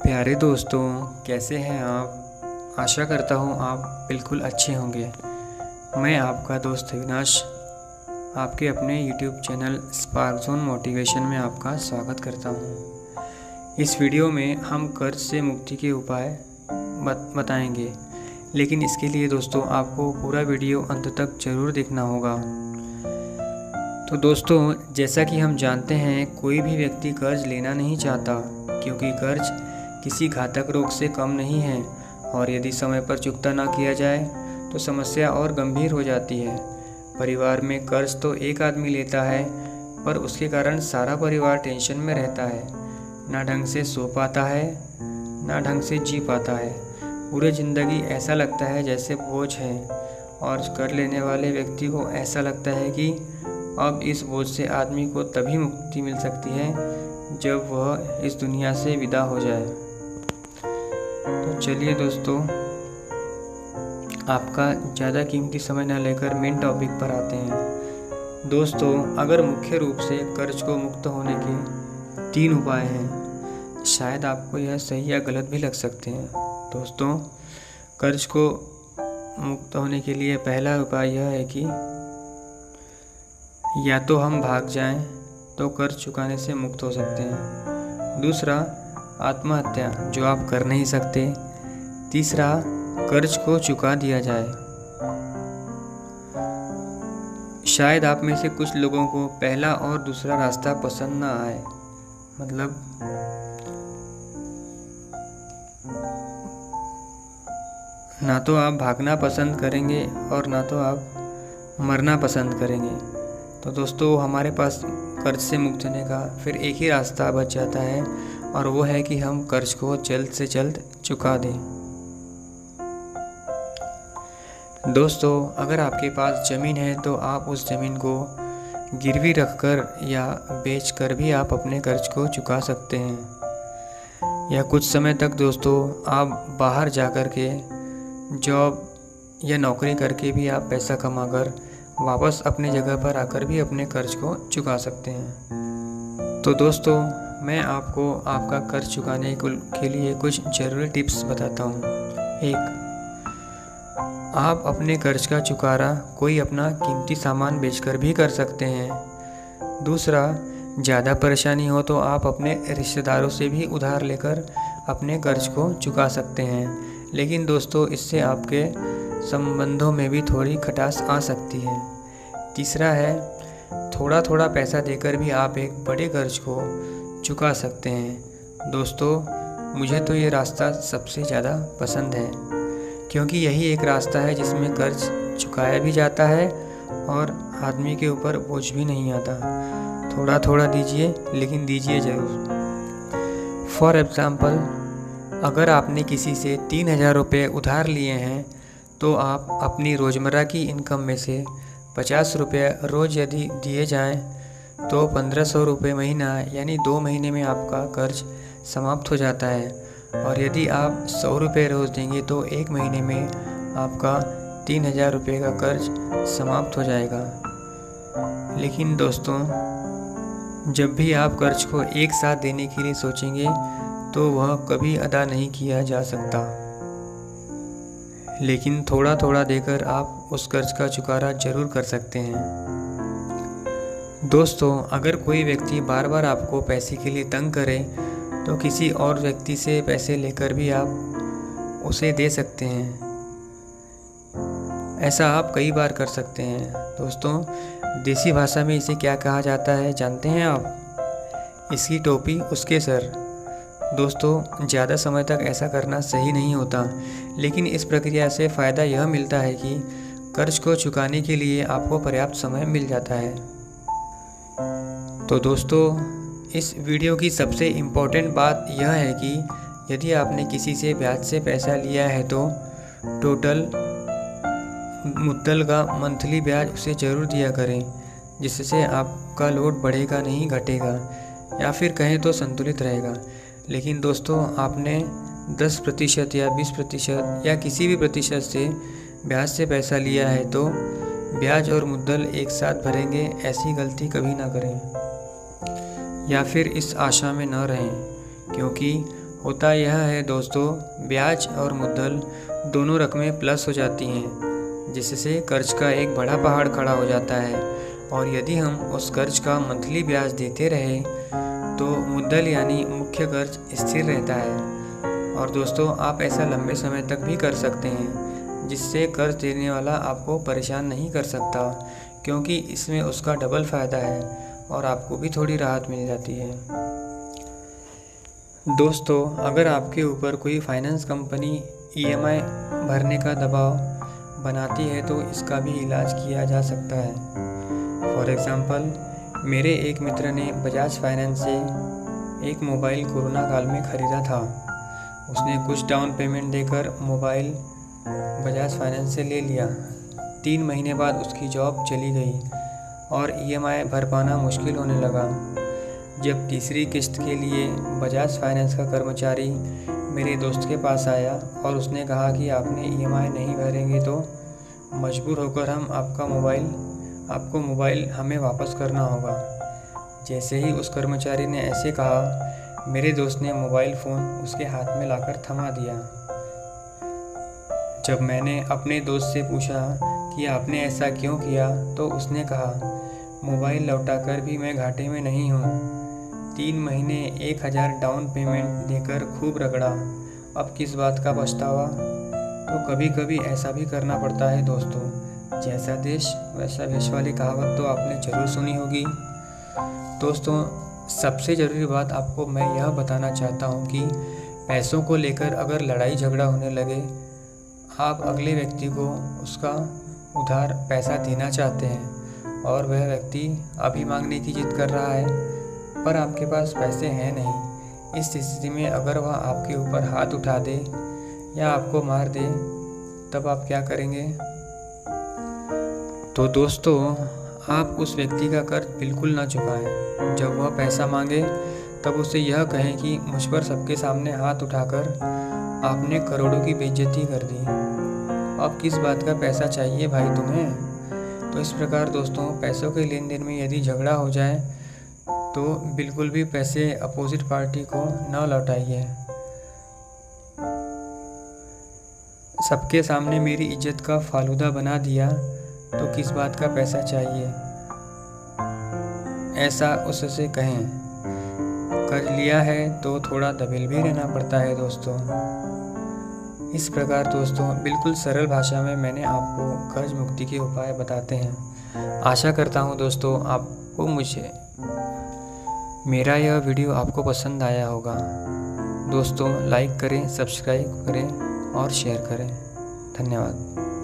प्यारे दोस्तों, कैसे हैं आप। आशा करता हूँ आप बिल्कुल अच्छे होंगे। मैं आपका दोस्त अविनाश आपके अपने YouTube channel spark zone motivation में आपका स्वागत करता हूँ। इस वीडियो में हम कर्ज से मुक्ति के उपाय बताएंगे, लेकिन इसके लिए दोस्तों आपको पूरा वीडियो अंत तक ज़रूर देखना होगा। तो दोस्तों, जैसा कि हम जानते हैं, कोई भी व्यक्ति कर्ज लेना नहीं चाहता, क्योंकि कर्ज किसी घातक रोग से कम नहीं है और यदि समय पर चुकता ना किया जाए तो समस्या और गंभीर हो जाती है। परिवार में कर्ज तो एक आदमी लेता है, पर उसके कारण सारा परिवार टेंशन में रहता है। ना ढंग से सो पाता है, ना ढंग से जी पाता है। पूरी ज़िंदगी ऐसा लगता है जैसे बोझ है, और कर लेने वाले व्यक्ति को ऐसा लगता है कि अब इस बोझ से आदमी को तभी मुक्ति मिल सकती है जब वह इस दुनिया से विदा हो जाए। तो चलिए दोस्तों, आपका ज़्यादा कीमती समय न लेकर मेन टॉपिक पर आते हैं। दोस्तों, अगर मुख्य रूप से कर्ज को मुक्त होने के 3 उपाय हैं। शायद आपको यह सही या गलत भी लग सकते हैं। दोस्तों, कर्ज को मुक्त होने के लिए पहला उपाय यह है कि या तो हम भाग जाएं तो कर्ज चुकाने से मुक्त हो सकते हैं। दूसरा, आत्महत्या, जो आप कर नहीं सकते। तीसरा, कर्ज को चुका दिया जाए। शायद आप में से कुछ लोगों को पहला और दूसरा रास्ता पसंद ना आए, मतलब ना तो आप भागना पसंद करेंगे और ना तो आप मरना पसंद करेंगे। तो दोस्तों, हमारे पास कर्ज से मुक्त होने का फिर एक ही रास्ता बच जाता है, और वो है कि हम कर्ज को जल्द से जल्द चुका दें। दोस्तों, अगर आपके पास ज़मीन है तो आप उस ज़मीन को गिरवी रखकर या बेचकर भी आप अपने कर्ज को चुका सकते हैं। या कुछ समय तक दोस्तों आप बाहर जाकर के जॉब या नौकरी करके भी आप पैसा कमाकर वापस अपनी जगह पर आकर भी अपने कर्ज को चुका सकते हैं। तो दोस्तों, मैं आपको आपका कर्ज चुकाने के लिए कुछ ज़रूरी टिप्स बताता हूँ। 1, आप अपने कर्ज का चुकारा कोई अपना कीमती सामान बेचकर भी कर सकते हैं। दूसरा, ज़्यादा परेशानी हो तो आप अपने रिश्तेदारों से भी उधार लेकर अपने कर्ज को चुका सकते हैं, लेकिन दोस्तों इससे आपके संबंधों में भी थोड़ी खटास आ सकती है। तीसरा है, थोड़ा थोड़ा पैसा देकर भी आप एक बड़े कर्ज को चुका सकते हैं। दोस्तों, मुझे तो ये रास्ता सबसे ज़्यादा पसंद है, क्योंकि यही एक रास्ता है जिसमें कर्ज चुकाया भी जाता है और आदमी के ऊपर बोझ भी नहीं आता। थोड़ा थोड़ा दीजिए, लेकिन दीजिए ज़रूर। फॉर एग्ज़ाम्पल, अगर आपने किसी से 3,000 रुपये उधार लिए हैं, तो आप अपनी रोज़मर्रा की इनकम में से 50 रुपये रोज़ यदि दिए जाएं, तो 1,500 रुपये महीना, यानी 2 महीने में आपका कर्ज समाप्त हो जाता है। और यदि आप 100 रुपये रोज़ देंगे तो 1 महीने में आपका 3,000 रुपये का कर्ज समाप्त हो जाएगा। लेकिन दोस्तों, जब भी आप कर्ज को एक साथ देने के लिए सोचेंगे तो वह कभी अदा नहीं किया जा सकता, लेकिन थोड़ा थोड़ा देकर आप उस कर्ज का चुकारा जरूर कर सकते हैं। दोस्तों, अगर कोई व्यक्ति बार बार आपको पैसे के लिए तंग करे तो किसी और व्यक्ति से पैसे लेकर भी आप उसे दे सकते हैं। ऐसा आप कई बार कर सकते हैं। दोस्तों, देसी भाषा में इसे क्या कहा जाता है जानते हैं आप? इसकी टोपी उसके सर। दोस्तों, ज़्यादा समय तक ऐसा करना सही नहीं होता, लेकिन इस प्रक्रिया से फ़ायदा यह मिलता है कि कर्ज को चुकाने के लिए आपको पर्याप्त समय मिल जाता है। तो दोस्तों, इस वीडियो की सबसे इम्पोर्टेंट बात यह है कि यदि आपने किसी से ब्याज से पैसा लिया है तो टोटल मुद्दल का मंथली ब्याज उसे ज़रूर दिया करें, जिससे आपका लोड बढ़ेगा नहीं घटेगा, या फिर कहें तो संतुलित रहेगा। लेकिन दोस्तों, आपने 10% या 20% या किसी भी प्रतिशत से ब्याज से पैसा लिया है तो ब्याज और मुद्दल एक साथ भरेंगे, ऐसी गलती कभी ना करें। या फिर इस आशा में न रहें, क्योंकि होता यह है दोस्तों, ब्याज और मुद्दल दोनों रकमें प्लस हो जाती हैं, जिससे कर्ज का एक बड़ा पहाड़ खड़ा हो जाता है। और यदि हम उस कर्ज का मंथली ब्याज देते रहे तो मुद्दल यानी मुख्य कर्ज स्थिर रहता है। और दोस्तों, आप ऐसा लंबे समय तक भी कर सकते हैं, जिससे कर्ज देने वाला आपको परेशान नहीं कर सकता, क्योंकि इसमें उसका डबल फ़ायदा है और आपको भी थोड़ी राहत मिल जाती है। दोस्तों, अगर आपके ऊपर कोई फाइनेंस कंपनी EMI भरने का दबाव बनाती है तो इसका भी इलाज किया जा सकता है। फॉर एग्ज़ाम्पल, मेरे एक मित्र ने बजाज फाइनेंस से एक मोबाइल कोरोना काल में ख़रीदा था। उसने कुछ डाउन पेमेंट देकर मोबाइल बजाज फाइनेंस से ले लिया। 3 महीने बाद उसकी जॉब चली गई और EMI भर पाना मुश्किल होने लगा। जब तीसरी किस्त के लिए बजाज फाइनेंस का कर्मचारी मेरे दोस्त के पास आया और उसने कहा कि आपने EMI नहीं भरेंगे तो मजबूर होकर हम आपको मोबाइल हमें वापस करना होगा। जैसे ही उस कर्मचारी ने ऐसे कहा, मेरे दोस्त ने मोबाइल फ़ोन उसके हाथ में लाकर थमा दिया। जब मैंने अपने दोस्त से पूछा कि आपने ऐसा क्यों किया, तो उसने कहा, मोबाइल लौटाकर भी मैं घाटे में नहीं हूँ। 3 महीने 1000 डाउन पेमेंट देकर खूब रगड़ा, अब किस बात का पछतावा। तो कभी कभी ऐसा भी करना पड़ता है दोस्तों। जैसा देश वैसा भेष वाली कहावत तो आपने ज़रूर सुनी होगी। दोस्तों, सबसे ज़रूरी बात आपको मैं यह बताना चाहता हूँ कि पैसों को लेकर अगर लड़ाई झगड़ा होने लगे, आप अगले व्यक्ति को उसका उधार पैसा देना चाहते हैं और वह व्यक्ति अभी मांगने की जिद कर रहा है, पर आपके पास पैसे हैं नहीं। इस स्थिति में अगर वह आपके ऊपर हाथ उठा दे या आपको मार दे, तब आप क्या करेंगे? तो दोस्तों, आप उस व्यक्ति का कर्ज बिल्कुल ना चुकाएं। जब वह पैसा मांगे तब उसे यह कहें कि मुझ पर सबके सामने हाथ उठाकर आपने करोड़ों की बेइज्जती कर दी, अब किस बात का पैसा चाहिए भाई तुम्हें। तो इस प्रकार दोस्तों, पैसों के लेन देन में यदि झगड़ा हो जाए तो बिल्कुल भी पैसे अपोजिट पार्टी को न लौटाइए। सबके सामने मेरी इज्जत का फालूदा बना दिया तो किस बात का पैसा चाहिए, ऐसा उससे कहें। कर्ज लिया है तो थोड़ा दबेल भी रहना पड़ता है दोस्तों। इस प्रकार दोस्तों, बिल्कुल सरल भाषा में मैंने आपको कर्ज मुक्ति के उपाय बताते हैं। आशा करता हूँ दोस्तों, आपको मेरा यह वीडियो आपको पसंद आया होगा। दोस्तों, लाइक करें, सब्सक्राइब करें और शेयर करें। धन्यवाद।